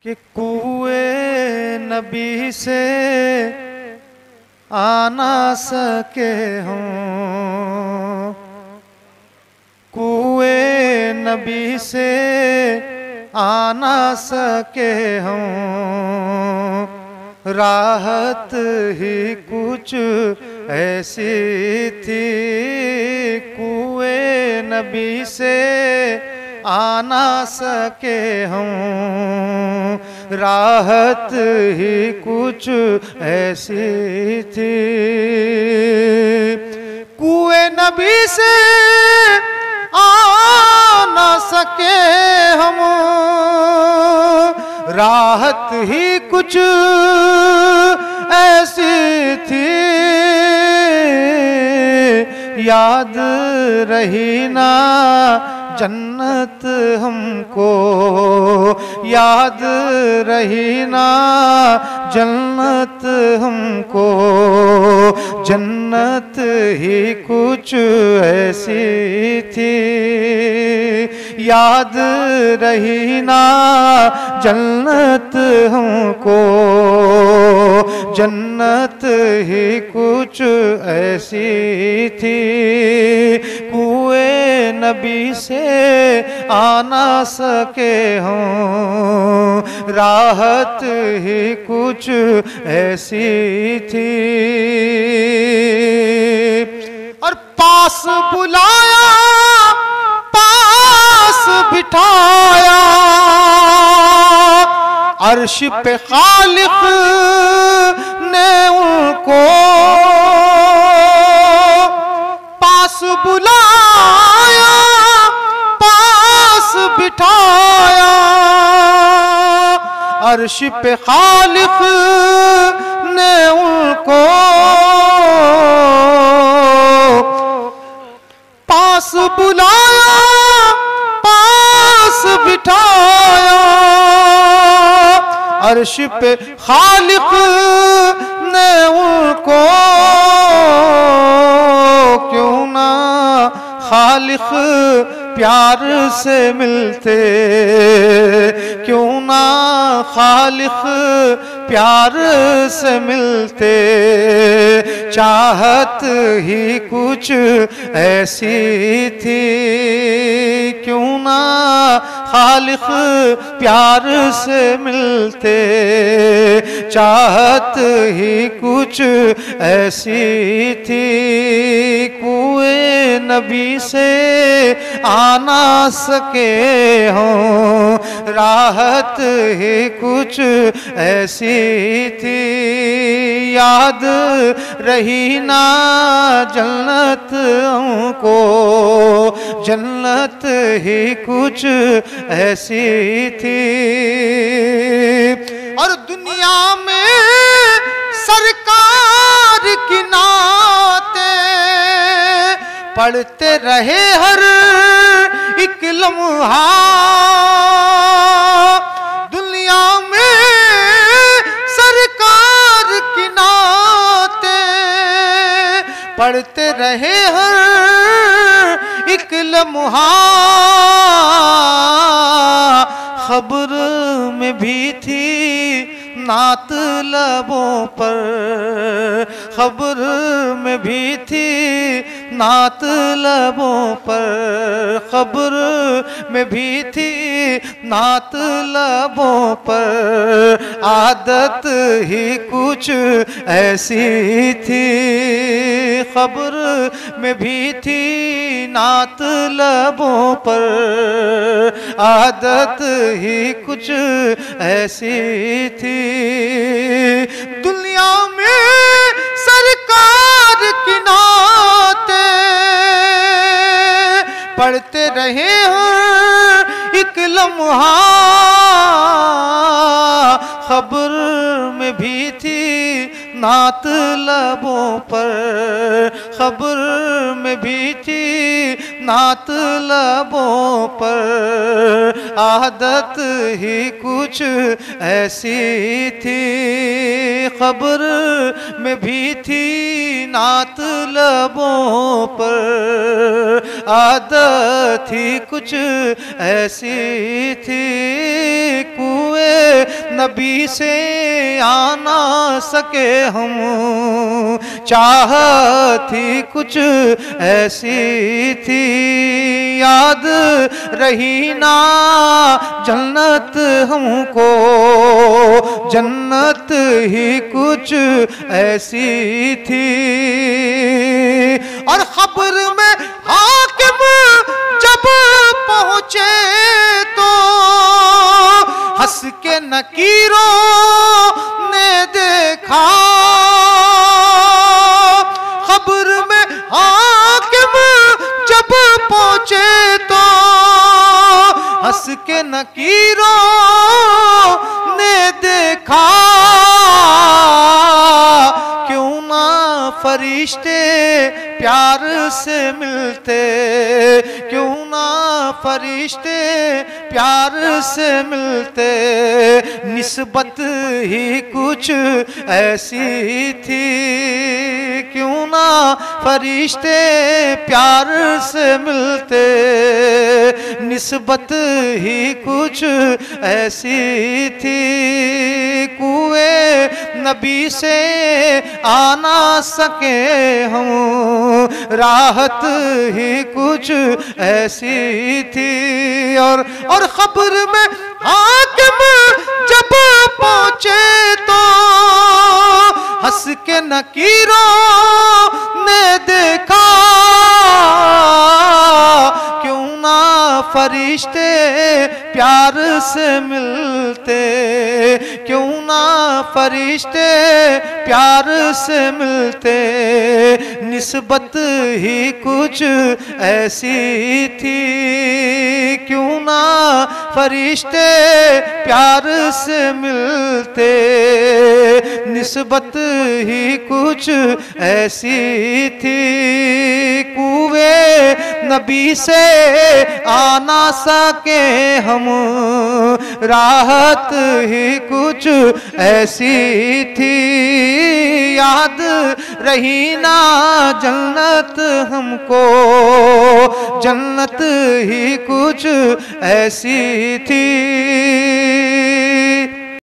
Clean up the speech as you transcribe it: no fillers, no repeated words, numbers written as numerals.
कि कुएं नबी से आ ना सके हों, कुएं नबी से आ ना सके हों, राहत ही कुछ ऐसी थी। कुएं नबी से आ ना सके हों, राहत ही कुछ ऐसी थी। कुएं नबी से आ ना सके हम, राहत ही कुछ ऐसी थी। याद रही ना जन्नत हमको, याद रही ना जन्नत हमको, जन्नत ही कुछ ऐसी थी। याद रही ना जन्नत हमको, जन्नत ही कुछ ऐसी थी। कुएं नबी से आ ना सके हों, राहत ही कुछ ऐसी थी। और पास बुलाया, पास बिठाया, अर्श पे खालिक ने उनको पास बुलाया, पास बिठाया, अर्श पे खालिक ने उनको पास बुलाया, पास बिठाया, अर्श पे खालिक ने उनको। क्यों ना खालिक प्यार से मिलते, क्यों ना खालिक प्यार से मिलते, चाहत ही कुछ ऐसी थी। क्यों ना खालिक प्यार से मिलते, चाहत ही कुछ ऐसी थी। कुएं नबी से आ ना सके हों, राहत ही कुछ ऐसी थी। याद रही ना जन्नत हमको, जन्नत ही कुछ ऐसी थी। और दुनिया में सरकार की नाते पढ़ते रहे हर एक लम्हा। दुनिया में सरकार की नाते पढ़ते रहे हर एक लम्हा। खबर में भी थी नात लबों पर, खबर में भी थी नात लबों पर, खबर में भी थी नात लबों पर। आदत ही कुछ ऐसी थी, खबर में भी थी नात लबों पर, आदत ही कुछ ऐसी थी। दुनिया में सरकार की नाते पढ़ते रहे हैं एक लम्हा। खबर में भी थी नात लबों पर, खबर में भी थी नात लबों पर। आदत ही कुछ ऐसी थी, खबर में भी थी नात लबों पर। आदत ही कुछ ऐसी थी। कुएं नबी से आ ना सके हम। चाहत ही कुछ ऐसी थी, याद रही ना जन्नत हमको, जन्नत ही कुछ ऐसी थी। और खबर में हाकिम जब पहुंचे तो हंस के नकीरों ने देखा। खबर में हाकिम जब पहुंचे तो हंस के नकीरों ने देखा। क्यों ना फरिश्ते प्यार से मिलते, क्यों ना फरिश्ते प्यार से मिलते। निस्बत ही कुछ ऐसी थी, क्यों ना फरिश्ते प्यार से मिलते। निस्बत ही कुछ ऐसी थी, कुएं नबी से आ ना सके हम। राहत ही कुछ ऐसी थी। और खबर में हाकिम जब पहुंचे तो हंस के नकीरों ने देखा। क्यों ना फरिश्ते प्यार से मिलते, क्यों ना फरिश्ते प्यार से मिलते। निस्बत ही कुछ ऐसी थी, क्यों ना फरिश्ते प्यार से मिलते। निस्बत ही कुछ ऐसी थी, कुएं नबी से आ ना सके हम। राहत ही कुछ ऐसी थी, याद रही ना जन्नत हमको, जन्नत ही कुछ ऐसी थी।